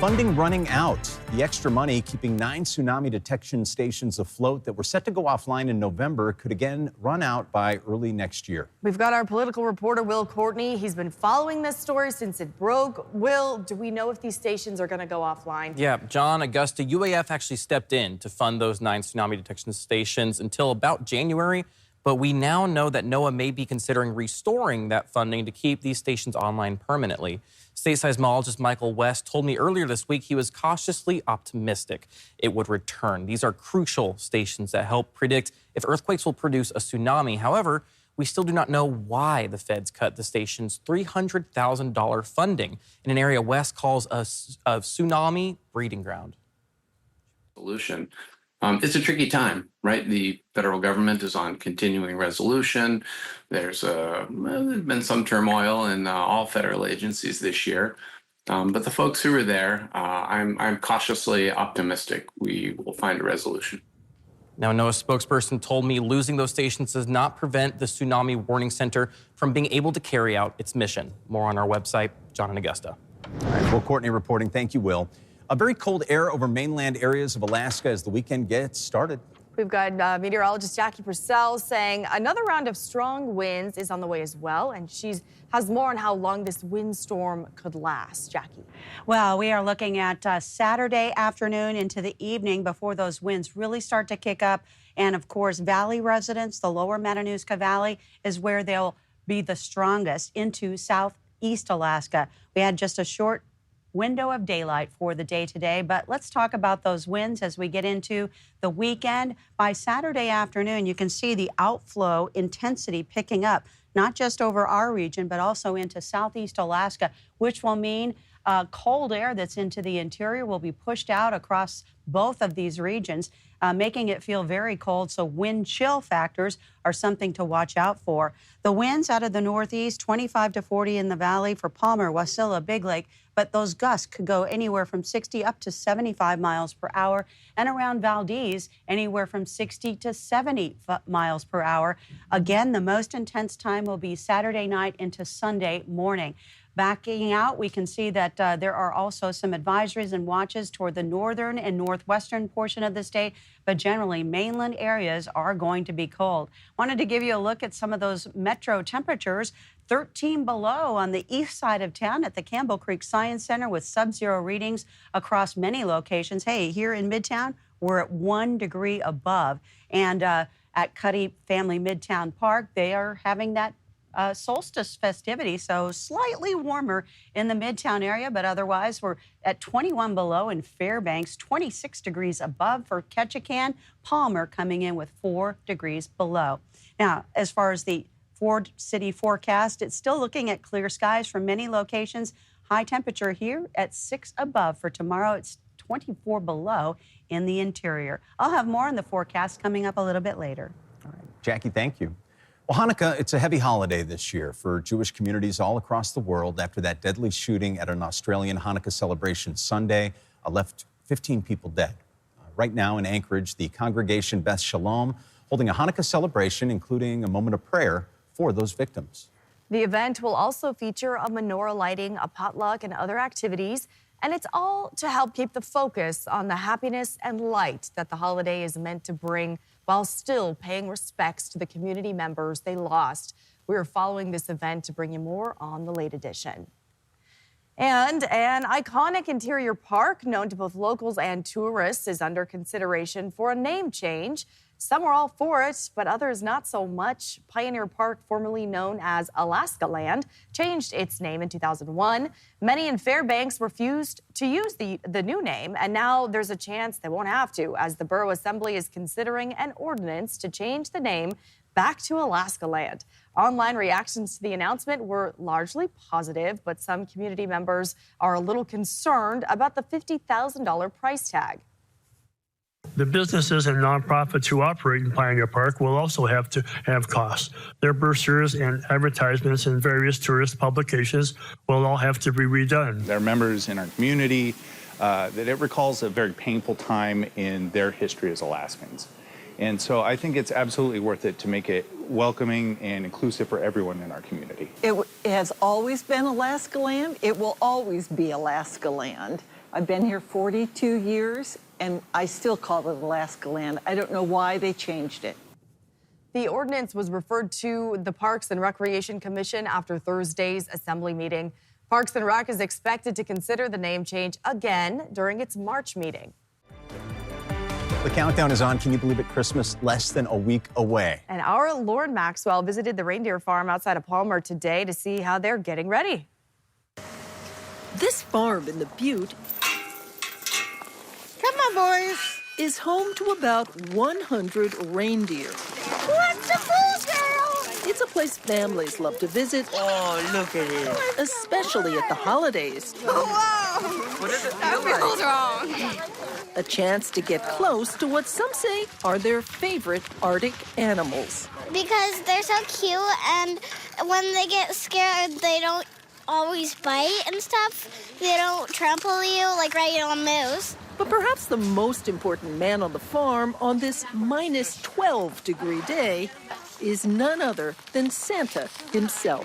Funding running out. The extra money keeping 9 tsunami detection stations afloat that were set to go offline in November could again run out by early next year. We've got our political reporter, Will Courtney. He's been following this story since it broke. Will, do we know if these stations are going to go offline? Yeah, John, Augusta, UAF actually stepped in to fund those 9 tsunami detection stations until about January. But we now know that NOAA may be considering restoring that funding to keep these stations online permanently. State seismologist Michael West told me earlier this week he was cautiously optimistic it would return. These are crucial stations that help predict if earthquakes will produce a tsunami. However, we still do not know why the feds cut the station's $300,000 funding in an area West calls a tsunami breeding ground. Solution. It's a tricky time, right? The federal government is on continuing resolution. There's been some turmoil in all federal agencies this year. But the folks who are there, I'm cautiously optimistic we will find a resolution. Now, a NOAA spokesperson told me losing those stations does not prevent the Tsunami Warning Center from being able to carry out its mission. More on our website, John and Augusta. All right, Will Courtney reporting. Thank you, Will. A very cold air over mainland areas of Alaska as the weekend gets started. We've got meteorologist Jackie Purcell saying another round of strong winds is on the way as well, and she has more on how long this windstorm could last. Jackie. Well, we are looking at Saturday afternoon into the evening before those winds really start to kick up. And of course, valley residents, the lower Matanuska Valley is where they'll be the strongest into southeast Alaska. We had just a short window of daylight for the day today, but let's talk about those winds as we get into the weekend. By Saturday afternoon, you can see the outflow intensity picking up, not just over our region, but also into southeast Alaska, which will mean cold air that's into the interior will be pushed out across both of these regions, making it feel very cold. So wind chill factors are something to watch out for. The winds out of the northeast, 25 to 40 in the valley for Palmer, Wasilla, Big Lake, but those gusts could go anywhere from 60 up to 75 miles per hour, and around Valdez, anywhere from 60 to 70 miles per hour. Again, the most intense time will be Saturday night into Sunday morning. Backing out, we can see that there are also some advisories and watches toward the northern and northwestern portion of the state, but generally mainland areas are going to be cold. Wanted to give you a look at some of those metro temperatures. 13 below on the east side of town at the Campbell Creek Science Center with sub-zero readings across many locations. Hey, here in Midtown, we're at 1 degree above. And at Cuddy Family Midtown Park, they are having that solstice festivity, so slightly warmer in the Midtown area, but otherwise we're at 21 below in Fairbanks, 26 degrees above for Ketchikan. Palmer coming in with 4 degrees below. Now, as far as the city forecast, it's still looking at clear skies for many locations. High temperature here at 6 above. For tomorrow, it's 24 below in the interior. I'll have more on the forecast coming up a little bit later. All right, Jackie, thank you. Well, Hanukkah, it's a heavy holiday this year for Jewish communities all across the world after that deadly shooting at an Australian Hanukkah celebration Sunday left 15 people dead. Right now in Anchorage, the congregation Beth Shalom holding a Hanukkah celebration, including a moment of prayer for those victims. The event will also feature a menorah lighting, a potluck, and other activities. And it's all to help keep the focus on the happiness and light that the holiday is meant to bring while still paying respects to the community members they lost. We are following this event to bring you more on the late edition. And an iconic interior park known to both locals and tourists is under consideration for a name change. Some are all for it, but others not so much. Pioneer Park, formerly known as Alaskaland, changed its name in 2001. Many in Fairbanks refused to use the new name, and now there's a chance they won't have to, as the Borough Assembly is considering an ordinance to change the name back to Alaskaland. Online reactions to the announcement were largely positive, but some community members are a little concerned about the $50,000 price tag. The businesses and nonprofits who operate in Pioneer Park will also have to have costs. Their brochures and advertisements in various tourist publications will all have to be redone. They're members in our community that it recalls a very painful time in their history as Alaskans. And so I think it's absolutely worth it to make it welcoming and inclusive for everyone in our community. It has always been Alaskaland. It will always be Alaskaland. I've been here 42 years, and I still call it Alaskaland. I don't know why they changed it. The ordinance was referred to the Parks and Recreation Commission after Thursday's assembly meeting. Parks and Rec is expected to consider the name change again during its March meeting. The countdown is on. Can you believe it? Christmas less than a week away. And our Lauren Maxwell visited the reindeer farm outside of Palmer today to see how they're getting ready. This farm in the Butte, come on, boys, is home to about 100 reindeer. What's the food, girl? It's a place families love to visit. Oh, look at it. Especially at the holidays. Oh, wow. What does it feel like? That feels wrong. A chance to get close to what some say are their favorite Arctic animals. Because they're so cute, and when they get scared, they don't always bite and stuff. They don't trample you like regular moose. But perhaps the most important man on the farm on this minus 12-degree day is none other than Santa himself.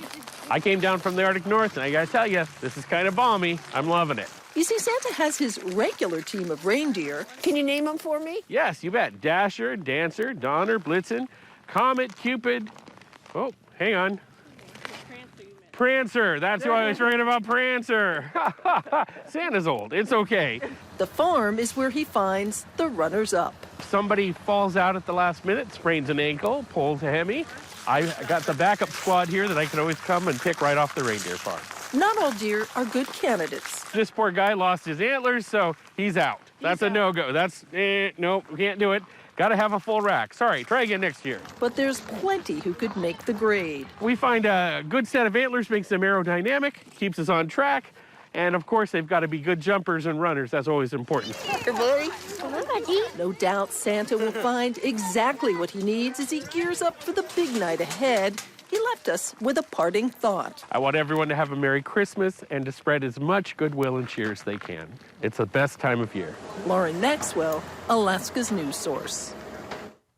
I came down from the Arctic North, and I gotta tell you, this is kind of balmy. I'm loving it. You see, Santa has his regular team of reindeer. Can you name them for me? Yes, you bet. Dasher, Dancer, Donner, Blitzen, Comet, Cupid. Oh, hang on. Prancer. That's who I was ringing about, Prancer. Santa's old. It's okay. The farm is where he finds the runners-up. Somebody falls out at the last minute, sprains an ankle, pulls a hemi. I got the backup squad here that I can always come and pick right off the reindeer farm. Not all deer are good candidates. This poor guy lost his antlers, so he's out. That's a no-go. That's, nope, we can't do it. Got to have a full rack. Sorry, try again next year. But there's plenty who could make the grade. We find a good set of antlers makes them aerodynamic, keeps us on track, and of course they've got to be good jumpers and runners. That's always important. Hey, buddy. No doubt Santa will find exactly what he needs as he gears up for the big night ahead. He left us with a parting thought. I want everyone to have a Merry Christmas and to spread as much goodwill and cheer as they can. It's the best time of year. Lauren Maxwell, Alaska's news source.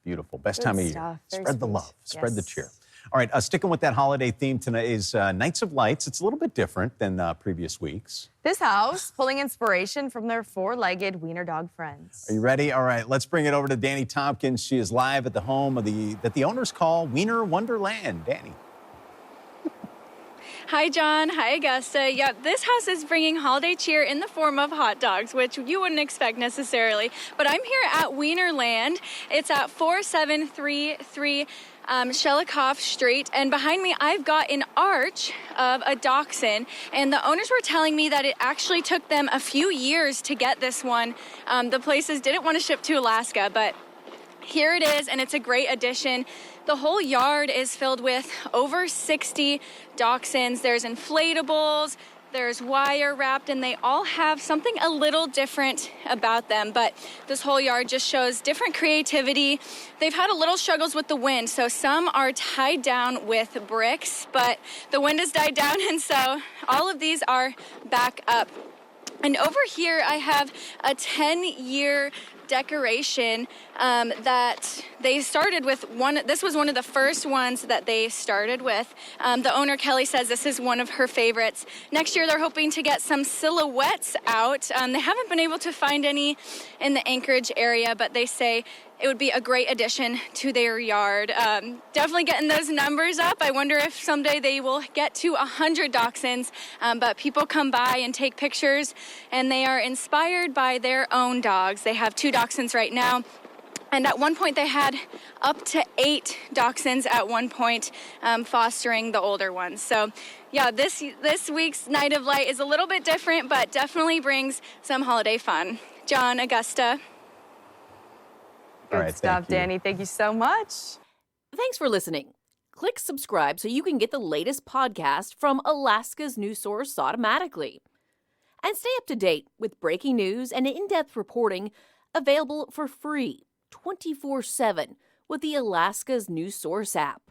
Beautiful. Best time of year. Very Spread the sweet. love. Spread the Yes. cheer. All right, sticking with that holiday theme tonight is Nights of Lights. It's a little bit different than previous weeks. This house pulling inspiration from their four-legged wiener dog friends. Are you ready? All right, let's bring it over to Danny Tompkins. She is live at the home of that the owners call Wiener Wonderland. Danny. Hi, John. Hi, Augusta. Yep, this house is bringing holiday cheer in the form of hot dogs, which you wouldn't expect necessarily. But I'm here at Wienerland. It's at 4733 Shelikoff Street. And behind me, I've got an arch of a dachshund. And the owners were telling me that it actually took them a few years to get this one. The places didn't want to ship to Alaska, but here it is, and it's a great addition. The whole yard is filled with over 60 dachshunds. There's inflatables, there's wire wrapped, and they all have something a little different about them. But this whole yard just shows different creativity. They've had a little struggles with the wind, so some are tied down with bricks, but the wind has died down, and so all of these are back up. And over here, I have a 10-year decoration that they started with. This was one of the first ones that they started with. The owner, Kelly, says this is one of her favorites. Next year, they're hoping to get some silhouettes out. They haven't been able to find any in the Anchorage area, but they say it would be a great addition to their yard. Definitely getting those numbers up. I wonder if someday they will get to 100 dachshunds, but people come by and take pictures, and they are inspired by their own dogs. They have 2 dachshunds right now, and at one point they had up to 8 dachshunds at one point, fostering the older ones. So yeah, this week's Night of Light is a little bit different, but definitely brings some holiday fun. John, Augusta. Good All right, stuff, thank you. Danny. Thank you so much. Thanks for listening. Click subscribe so you can get the latest podcast from Alaska's news source automatically. And stay up to date with breaking news and in-depth reporting available for free 24/7 with the Alaska's news source app.